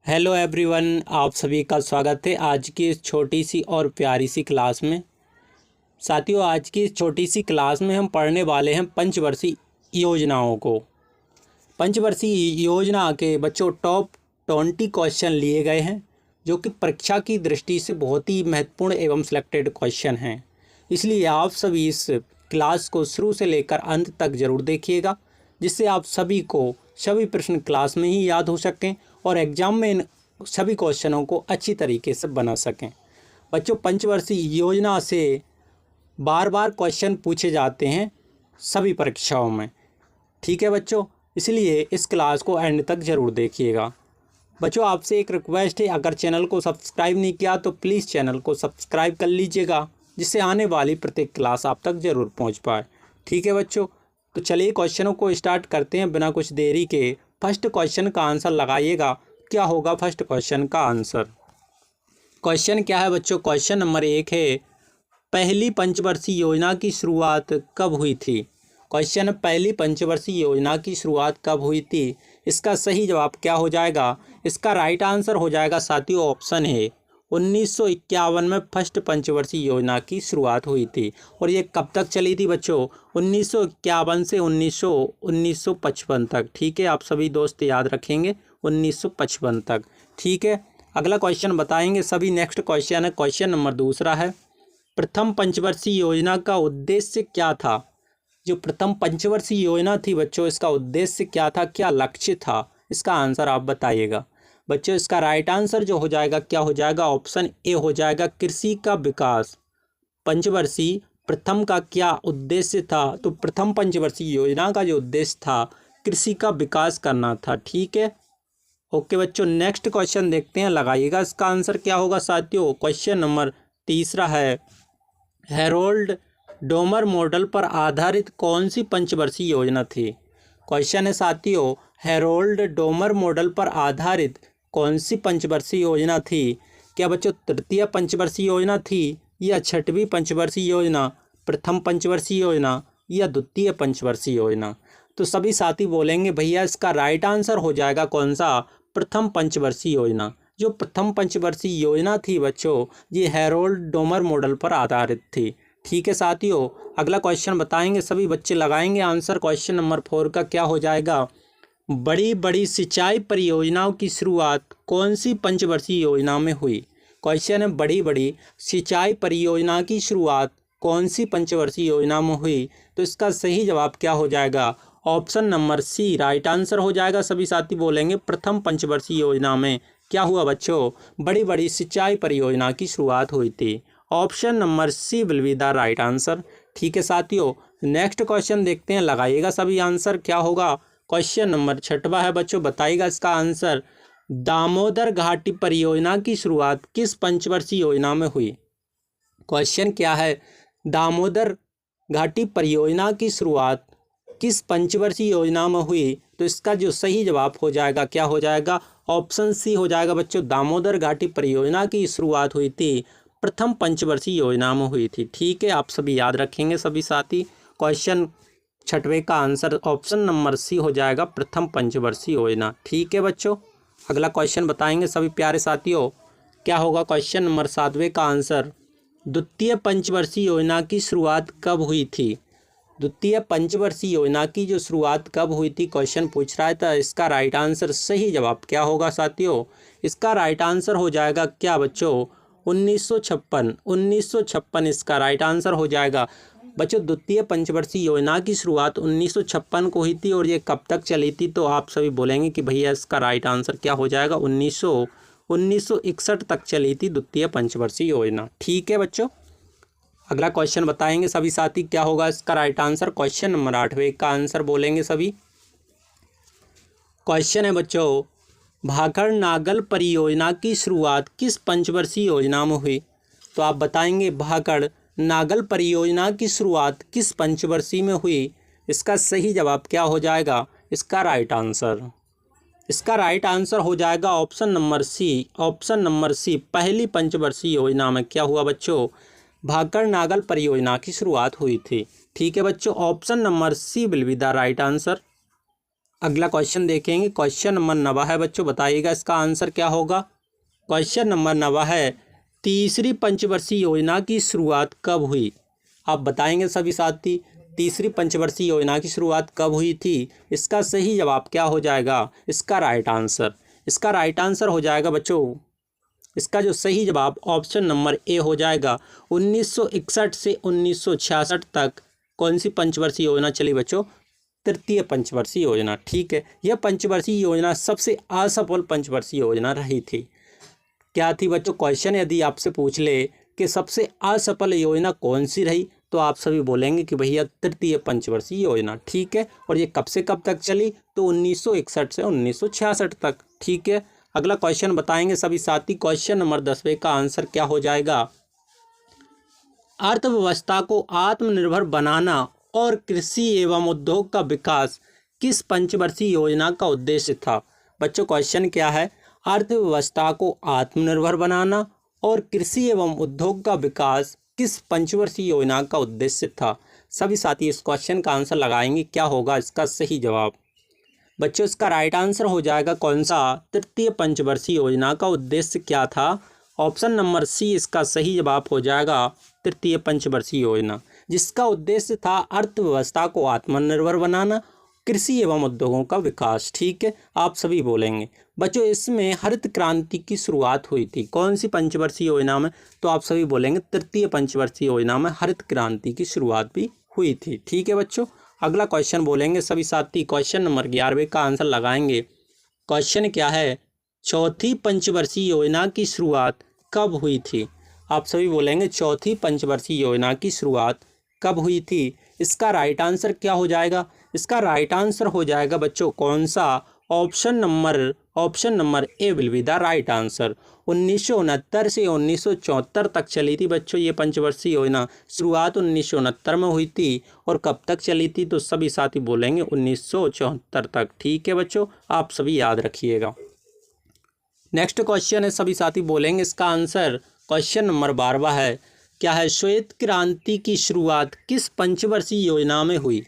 Hello everyone, आप सभी का स्वागत है आज की इस छोटी सी और प्यारी सी क्लास में। साथियों, आज की इस छोटी सी क्लास में हम पढ़ने वाले हैं पंचवर्षीय योजनाओं को। पंचवर्षीय योजना के बच्चों टॉप 20 क्वेश्चन लिए गए हैं, जो कि परीक्षा की दृष्टि से बहुत ही महत्वपूर्ण एवं सिलेक्टेड क्वेश्चन हैं। इसलिए आप सभी इस क्लास को शुरू से लेकर अंत तक ज़रूर देखिएगा, जिससे आप सभी को सभी प्रश्न क्लास में ही याद हो सकें और एग्ज़ाम में इन सभी क्वेश्चनों को अच्छी तरीके से बना सकें। बच्चों, पंचवर्षीय योजना से बार बार क्वेश्चन पूछे जाते हैं सभी परीक्षाओं में। ठीक है बच्चों, इसलिए इस क्लास को एंड तक ज़रूर देखिएगा। बच्चों, आपसे एक रिक्वेस्ट है, अगर चैनल को सब्सक्राइब नहीं किया तो प्लीज़ चैनल को सब्सक्राइब कर लीजिएगा, जिससे आने वाली प्रत्येक क्लास आप तक ज़रूर पहुंच पाए। ठीक है बच्चों, तो चलिए क्वेश्चनों को स्टार्ट करते हैं बिना कुछ देरी के। फर्स्ट क्वेश्चन का आंसर लगाइएगा। क्या होगा फर्स्ट क्वेश्चन का आंसर? क्वेश्चन क्या है बच्चों? क्वेश्चन नंबर 1 है, पहली पंचवर्षीय योजना की शुरुआत कब हुई थी? क्वेश्चन, पहली पंचवर्षीय योजना की शुरुआत कब हुई थी? इसका सही जवाब क्या हो जाएगा? इसका राइट आंसर हो जाएगा साथियों ऑप्शन है 1951 में फर्स्ट पंचवर्षीय योजना की शुरुआत हुई थी। और ये कब तक चली थी बच्चों? 1951 से 1955 तक। ठीक है, आप सभी दोस्त याद रखेंगे 1955 तक। ठीक है, अगला क्वेश्चन बताएंगे सभी। नेक्स्ट क्वेश्चन है, क्वेश्चन नंबर 2 है, प्रथम पंचवर्षीय योजना का उद्देश्य क्या था? जो प्रथम पंचवर्षीय योजना थी बच्चों, इसका उद्देश्य क्या था, क्या लक्ष्य था? इसका आंसर आप बताइएगा। बच्चों, इसका राइट आंसर जो हो जाएगा, क्या हो जाएगा? ऑप्शन ए हो जाएगा, कृषि का विकास। पंचवर्षीय प्रथम का क्या उद्देश्य था? तो प्रथम पंचवर्षीय योजना का जो उद्देश्य था, कृषि का विकास करना था। ठीक है, ओके बच्चों, नेक्स्ट क्वेश्चन देखते हैं, लगाइएगा इसका आंसर क्या होगा साथियों। क्वेश्चन नंबर 3 है, हेरोल्ड डोमर मॉडल पर आधारित कौन सी पंचवर्षीय योजना थी? क्वेश्चन है साथियों, हेरोल्ड डोमर मॉडल पर आधारित कौन सी पंचवर्षीय योजना थी? क्या बच्चों तृतीय पंचवर्षीय योजना थी, या छठवीं पंचवर्षीय योजना, प्रथम पंचवर्षीय योजना, या द्वितीय पंचवर्षीय योजना? तो सभी साथी बोलेंगे भैया इसका राइट आंसर हो जाएगा कौन सा? प्रथम पंचवर्षीय योजना। जो प्रथम पंचवर्षीय योजना थी बच्चों, ये हेरोल्ड डोमर मॉडल पर आधारित थी। ठीक है साथियों, अगला क्वेश्चन बताएंगे, सभी बच्चे लगाएंगे आंसर। क्वेश्चन नंबर 4 का क्या हो जाएगा? बड़ी बड़ी सिंचाई परियोजनाओं की शुरुआत कौन सी पंचवर्षीय योजना में हुई? क्वेश्चन है, बड़ी बड़ी सिंचाई परियोजना की शुरुआत कौन सी पंचवर्षीय योजना में हुई? तो इसका सही जवाब क्या हो जाएगा? Option number C right answer हो जाएगा। सभी साथी बोलेंगे प्रथम पंचवर्षीय योजना में क्या हुआ बच्चों? बड़ी बड़ी सिंचाई परियोजना की शुरुआत हुई थी। Option number C will be the right answer. ठीक है साथियों, नेक्स्ट क्वेश्चन देखते हैं, लगाइएगा सभी आंसर। क्या होगा? क्वेश्चन नंबर 6 है बच्चों, बताइएगा इसका आंसर। दामोदर घाटी परियोजना की शुरुआत किस पंचवर्षीय योजना में हुई? क्वेश्चन क्या है, दामोदर घाटी परियोजना की शुरुआत किस पंचवर्षीय योजना में हुई? तो इसका जो सही जवाब हो जाएगा, क्या हो जाएगा? ऑप्शन सी हो जाएगा बच्चों, दामोदर घाटी परियोजना की शुरुआत हुई थी प्रथम पंचवर्षीय योजना में हुई थी। ठीक है, आप सभी याद रखेंगे सभी साथी। क्वेश्चन 6वें का आंसर ऑप्शन नंबर सी हो जाएगा, प्रथम पंचवर्षीय योजना। ठीक है बच्चों, अगला क्वेश्चन बताएंगे सभी प्यारे साथियों। क्या होगा? क्वेश्चन नंबर 7वें का आंसर, द्वितीय पंचवर्षीय योजना की शुरुआत कब हुई थी? द्वितीय पंचवर्षीय योजना की जो शुरुआत कब हुई थी क्वेश्चन पूछ रहा है, तो इसका राइट आंसर सही जवाब क्या होगा साथियों? इसका राइट आंसर हो जाएगा क्या बच्चों? 1956। 1956 इसका राइट आंसर हो जाएगा बच्चों। द्वितीय पंचवर्षीय योजना की शुरुआत 1956 को हुई थी, और ये कब तक चली थी? तो आप सभी बोलेंगे कि भैया इसका राइट आंसर क्या हो जाएगा? 1961 तक चली थी द्वितीय पंचवर्षीय योजना। ठीक है बच्चों, अगला क्वेश्चन बताएंगे सभी साथी। क्या होगा इसका राइट आंसर? क्वेश्चन नंबर 8वें का आंसर बोलेंगे सभी। क्वेश्चन है बच्चों, भाखड़ नागल परियोजना की शुरुआत किस पंचवर्षीय योजना में हुई? तो आप बताएंगे भाखड़ नागल परियोजना की शुरुआत किस पंचवर्षीय में हुई? इसका सही जवाब क्या हो जाएगा? इसका राइट आंसर हो जाएगा option number C. Option number C, पहली पंचवर्षीय योजना में क्या हुआ बच्चों? भाखड़ नागल परियोजना की शुरुआत हुई थी। ठीक है बच्चों, option number C will be the right answer. अगला क्वेश्चन देखेंगे। क्वेश्चन नंबर 9 है बच्चों, बताइएगा इसका आंसर क्या होगा। क्वेश्चन नंबर 9 है, तीसरी पंचवर्षीय योजना की शुरुआत कब हुई। आप बताएंगे सभी साथी, तीसरी पंचवर्षीय योजना की शुरुआत कब हुई थी। इसका सही जवाब क्या हो जाएगा, इसका राइट आंसर हो जाएगा बच्चों, इसका जो सही जवाब ऑप्शन नंबर ए हो जाएगा। 1961 से 1966 तक कौन सी पंचवर्षीय योजना चली बच्चों, तृतीय पंचवर्षीय योजना। ठीक है, यह पंचवर्षीय योजना सबसे असफल पंचवर्षीय योजना रही थी। क्या थी बच्चों, क्वेश्चन यदि आपसे पूछ ले कि सबसे असफल योजना कौन सी रही, तो आप सभी बोलेंगे कि भैया तृतीय पंचवर्षीय योजना। ठीक है, और ये कब से कब तक चली, तो 1961 से 1966 तक। ठीक है, अगला क्वेश्चन बताएंगे सभी साथी। क्वेश्चन नंबर 10वें का आंसर क्या हो जाएगा। अर्थव्यवस्था को आत्मनिर्भर बनाना और कृषि एवं उद्योग का विकास किस पंचवर्षीय योजना का उद्देश्य था। बच्चों क्वेश्चन क्या है, अर्थव्यवस्था को आत्मनिर्भर बनाना और कृषि एवं उद्योग का विकास किस पंचवर्षीय योजना का उद्देश्य था। सभी साथी इस क्वेश्चन का आंसर लगाएंगे, क्या होगा इसका सही जवाब। बच्चों इसका राइट आंसर हो जाएगा कौन सा, तृतीय पंचवर्षीय योजना का उद्देश्य क्या था। ऑप्शन नंबर सी इसका सही जवाब हो जाएगा, तृतीय पंचवर्षीय योजना, जिसका उद्देश्य था अर्थव्यवस्था को आत्मनिर्भर बनाना, कृषि एवं उद्योगों का विकास। ठीक है, आप सभी बोलेंगे। बच्चों इसमें हरित क्रांति की शुरुआत हुई थी कौन सी पंचवर्षीय योजना में, तो आप सभी बोलेंगे तृतीय पंचवर्षीय योजना में हरित क्रांति की शुरुआत भी हुई थी। ठीक है बच्चों, अगला क्वेश्चन बोलेंगे सभी साथी। क्वेश्चन नंबर 11वें का आंसर लगाएंगे। क्वेश्चन क्या है, चौथी पंचवर्षीय योजना की शुरुआत कब हुई थी। आप सभी बोलेंगे चौथी पंचवर्षीय योजना की शुरुआत कब हुई थी। इसका राइट आंसर क्या हो जाएगा, इसका राइट आंसर हो जाएगा बच्चों कौन सा, option number A will be the right answer. 1969 से 1974 तक चली थी बच्चों ये पंचवर्षीय योजना। शुरुआत 1969 में हुई थी और कब तक चली थी, तो सभी साथी बोलेंगे 1974 तक। ठीक है बच्चों, आप सभी याद रखिएगा। नेक्स्ट क्वेश्चन है, सभी साथी बोलेंगे इसका आंसर। क्वेश्चन नंबर 12 है, क्या है, श्वेत क्रांति की शुरुआत किस पंचवर्षीय योजना में हुई।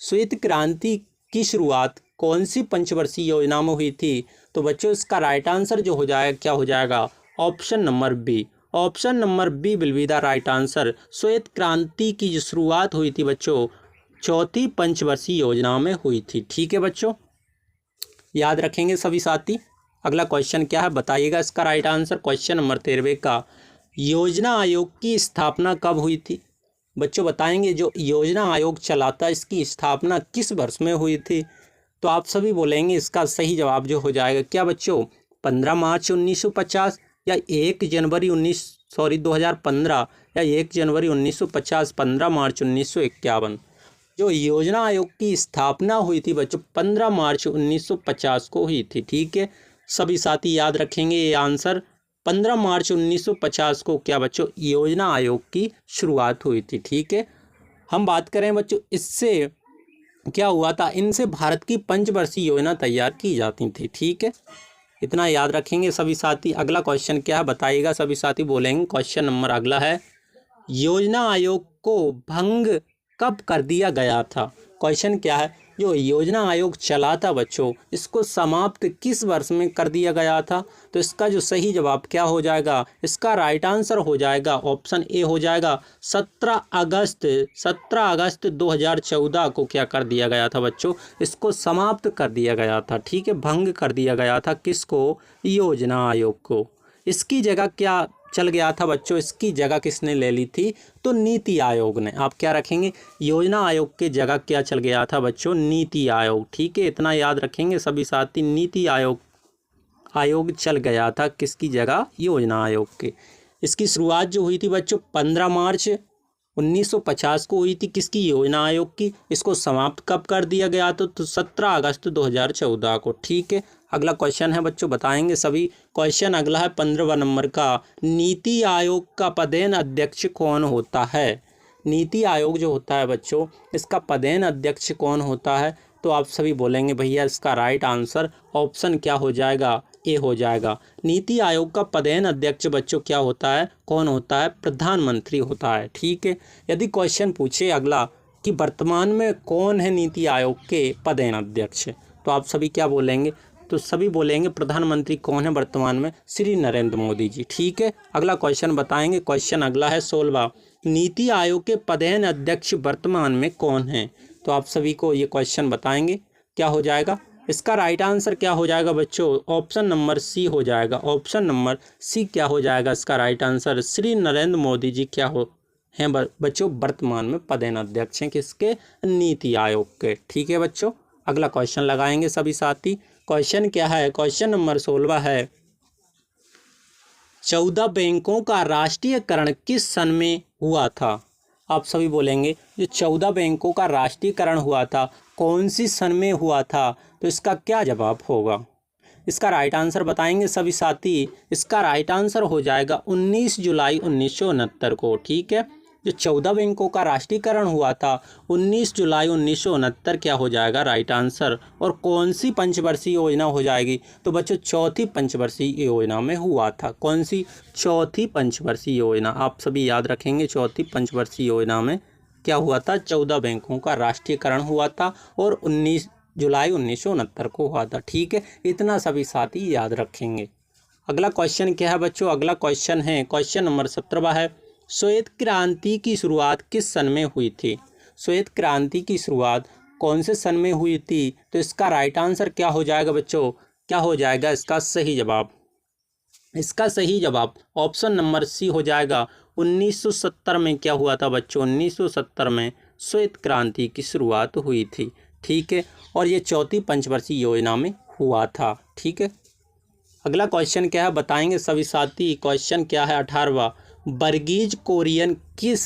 श्वेत क्रांति की शुरुआत कौन सी पंचवर्षीय योजना में हुई थी, तो बच्चों इसका राइट आंसर जो हो जाएगा क्या हो जाएगा, option number B will be the right answer. श्वेत क्रांति की जो शुरुआत हुई थी बच्चों चौथी पंचवर्षीय योजना में हुई थी। ठीक है बच्चों, याद रखेंगे सभी साथी। अगला क्वेश्चन क्या है, बताइएगा इसका राइट आंसर। क्वेश्चन नंबर 13 का, योजना आयोग की स्थापना कब हुई थी। बच्चों बताएंगे जो योजना आयोग चलाता है इसकी स्थापना किस वर्ष में हुई थी, तो आप सभी बोलेंगे इसका सही जवाब जो हो जाएगा क्या बच्चों, 15 मार्च 1950 या 1 जनवरी 2015 या 1 जनवरी 1950, 15 मार्च 1951। जो योजना आयोग की स्थापना हुई थी बच्चों 15 मार्च 1950 को हुई थी। ठीक है, सभी साथी याद रखेंगे ये आंसर। 15 मार्च 1950 को क्या बच्चों, योजना आयोग की शुरुआत हुई थी। ठीक है, हम बात करें बच्चों इससे क्या हुआ था, इनसे भारत की पंचवर्षीय योजना तैयार की जाती थी। ठीक है, इतना याद रखेंगे सभी साथी। अगला क्वेश्चन क्या है बताइएगा सभी साथी बोलेंगे। क्वेश्चन नंबर अगला है, योजना आयोग को भंग कब कर दिया गया था। क्वेश्चन क्या है, जो योजना आयोग चला था बच्चों इसको समाप्त किस वर्ष में कर दिया गया था, तो इसका जो सही जवाब क्या हो जाएगा, इसका राइट आंसर हो जाएगा ऑप्शन ए हो जाएगा 17 अगस्त 2014 को क्या कर दिया गया था बच्चों, इसको समाप्त कर दिया गया था। ठीक है, भंग कर दिया गया था किसको, योजना आयोग को। इसकी जगह क्या चल गया था बच्चों, इसकी जगह किसने ले ली थी, तो नीति आयोग ने। आप क्या रखेंगे, योजना आयोग के जगह क्या चल गया था बच्चों, नीति आयोग। ठीक है, इतना याद रखेंगे सभी साथी, नीति आयोग चल गया था किसकी जगह, योजना आयोग के। इसकी शुरुआत जो हुई थी बच्चों 15 मार्च 1950 को हुई थी किसकी, योजना आयोग की। इसको समाप्त कब कर दिया गया था, तो 17 अगस्त 2014 को। ठीक है, अगला क्वेश्चन है बच्चों बताएंगे सभी। क्वेश्चन अगला है 15वां नंबर का, नीति आयोग का पदेन अध्यक्ष कौन होता है। नीति आयोग जो होता है बच्चों इसका पदेन अध्यक्ष कौन होता है, तो आप सभी बोलेंगे भैया इसका राइट आंसर ऑप्शन क्या हो जाएगा, ए हो जाएगा। नीति आयोग का पदेन अध्यक्ष बच्चों क्या होता है, कौन होता है, प्रधानमंत्री होता है। ठीक है, यदि क्वेश्चन पूछे अगला कि वर्तमान में कौन है नीति आयोग के पदेन अध्यक्ष, तो आप सभी क्या बोलेंगे? तो सभी बोलेंगे प्रधानमंत्री कौन है वर्तमान में? श्री नरेंद्र मोदी जी। ठीक है, अगला क्वेश्चन बताएंगे। क्वेश्चन अगला है 16वां, नीति आयोग के पदेन अध्यक्ष वर्तमान में कौन है? तो आप सभी को ये क्वेश्चन बताएंगे, क्या हो जाएगा इसका राइट आंसर? क्या हो जाएगा बच्चों? ऑप्शन नंबर सी हो जाएगा। ऑप्शन नंबर सी क्या हो जाएगा इसका राइट आंसर? श्री नरेंद्र मोदी जी क्या हो हैं बच्चों वर्तमान में पदेन अध्यक्ष हैं किसके? नीति आयोग के। ठीक है बच्चों, अगला क्वेश्चन लगाएंगे सभी साथी। क्वेश्चन क्या है? क्वेश्चन नंबर 16 है, 14 बैंकों का राष्ट्रीयकरण किस सन में हुआ था? आप सभी बोलेंगे जो 14 बैंकों का राष्ट्रीयकरण हुआ था कौन सी सन में हुआ था? तो इसका क्या जवाब होगा? इसका राइट आंसर बताएंगे सभी साथी। इसका राइट आंसर हो जाएगा 19 जुलाई 1969 को। ठीक है, जो 14 बैंकों का राष्ट्रीयकरण हुआ था 19 जुलाई 1969 क्या हो जाएगा राइट आंसर? और कौन सी पंचवर्षीय योजना हो जाएगी? तो बच्चों चौथी पंचवर्षीय योजना में हुआ था। कौन सी? चौथी पंचवर्षीय योजना। आप सभी याद रखेंगे, चौथी पंचवर्षीय योजना में क्या हुआ था? 14 बैंकों का राष्ट्रीयकरण हुआ था और 19 जुलाई 1969 को हुआ था। ठीक है, इतना सभी साथी याद रखेंगे। अगला क्वेश्चन क्या है बच्चों? अगला क्वेश्चन है, क्वेश्चन नंबर 17 है, श्वेत क्रांति की शुरुआत किस सन में हुई थी? श्वेत क्रांति की शुरुआत कौन से सन में हुई थी? तो इसका राइट आंसर क्या हो जाएगा बच्चों? क्या हो जाएगा इसका सही जवाब? इसका सही जवाब ऑप्शन नंबर सी हो जाएगा। 1970 में क्या हुआ था बच्चों? 1970 में श्वेत क्रांति की शुरुआत हुई थी। ठीक है, और ये चौथी पंचवर्षीय योजना में हुआ था। ठीक है, अगला क्वेश्चन क्या है बताएंगे सभी साथी। क्वेश्चन क्या है 18वां, वर्गीज कोरियन किस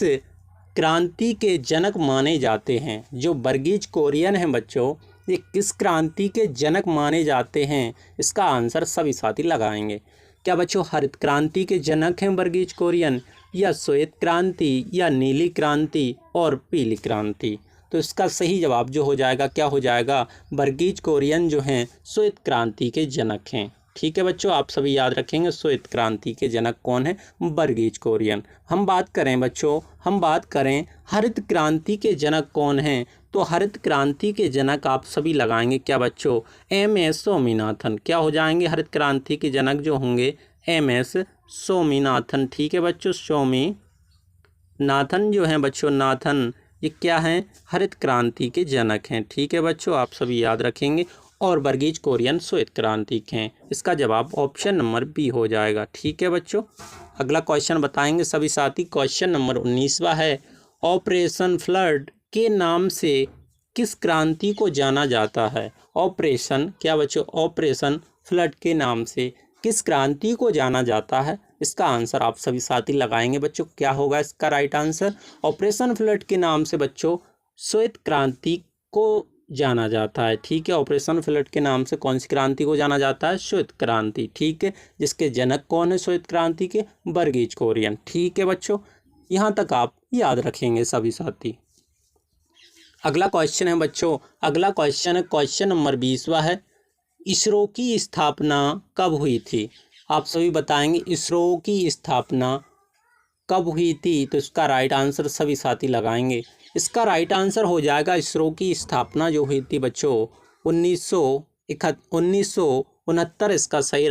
क्रांति के जनक माने जाते हैं? जो वर्गीज कोरियन हैं बच्चों, ये किस क्रांति के जनक माने जाते हैं? इसका आंसर सभी साथी लगाएंगे। क्या बच्चों हरित क्रांति के जनक हैं वर्गीज कोरियन, या श्वेत क्रांति, या नीली क्रांति और पीली क्रांति? तो इसका सही जवाब जो हो जाएगा क्या हो जाएगा? वर्गीज कोरियन जो हैं श्वेत क्रांति के जनक हैं। ठीक है बच्चों, आप सभी याद रखेंगे श्वेत क्रांति के जनक कौन है? वर्गीज कोरियन। हम बात करें बच्चों, हम बात करें हरित क्रांति के जनक कौन हैं? तो हरित क्रांति के जनक आप सभी लगाएंगे क्या बच्चों? MS स्वामीनाथन। क्या हो जाएंगे हरित क्रांति के जनक जो होंगे? MS स्वामीनाथन। ठीक है बच्चों, स्वामीनाथन जो हैं बच्चों, नाथन, ये क्या हैं? हरित क्रांति के जनक हैं। ठीक है बच्चों, आप सभी याद रखेंगे। और वर्गीज कोरियन श्वेत क्रांति के हैं। इसका जवाब ऑप्शन नंबर बी हो जाएगा। ठीक है बच्चों, अगला क्वेश्चन बताएंगे सभी साथी। क्वेश्चन नंबर 19वां है, ऑपरेशन फ्लड के नाम से किस क्रांति को जाना जाता है? ऑपरेशन क्या बच्चों? ऑपरेशन फ्लड के नाम से किस क्रांति को जाना जाता है? इसका आंसर आप सभी साथी लगाएंगे बच्चों। क्या होगा इसका राइट आंसर? ऑपरेशन फ्लड के नाम से बच्चों श्वेत क्रांति को जाना जाता है। ठीक है, ऑपरेशन फ्लड के नाम से कौन सी क्रांति को जाना जाता है? श्वेत क्रांति। ठीक है, जिसके जनक कौन है श्वेत क्रांति के? वर्गीज कोरियन। ठीक है बच्चों, यहाँ तक आप याद रखेंगे सभी साथी। अगला क्वेश्चन है बच्चों, अगला क्वेश्चन है क्वेश्चन नंबर 20वां है, इसरो की स्थापना कब हुई थी? आप सभी बताएंगे इसरो की स्थापना कब हुई थी? तो इसका राइट आंसर सभी साथी लगाएंगे। इसका राइट आंसर हो जाएगा इसरो की स्थापना जो हुई थी बच्चों 1969। इसका सही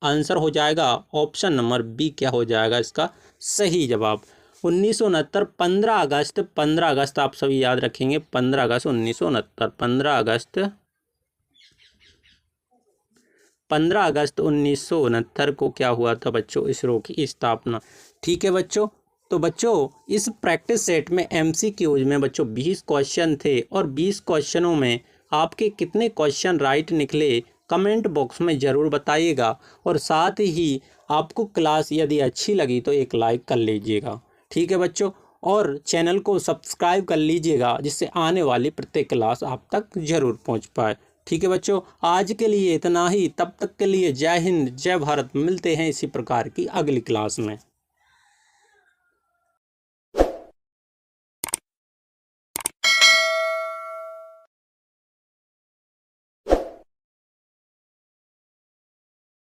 आंसर हो जाएगा ऑप्शन नंबर बी। क्या हो जाएगा इसका सही जवाब? 1969, 15 अगस्त आप सभी याद रखेंगे। 15 अगस्त 1969, 15 अगस्त 1969 को क्या हुआ था बच्चों? इसरो की स्थापना। ठीक है बच्चों, तो बच्चों इस प्रैक्टिस सेट में MCQs में बच्चों 20 क्वेश्चन थे और 20 क्वेश्चनों में आपके कितने क्वेश्चन राइट निकले कमेंट बॉक्स में ज़रूर बताइएगा। और साथ ही आपको क्लास यदि अच्छी लगी तो एक लाइक कर लीजिएगा। ठीक है बच्चों, और चैनल को सब्सक्राइब कर लीजिएगा जिससे आने वाली प्रत्येक क्लास आप तक ज़रूर पहुंच पाए। ठीक है बच्चों, आज के लिए इतना ही। तब तक के लिए जय हिंद, जय भारत। मिलते हैं इसी प्रकार की अगली क्लास में।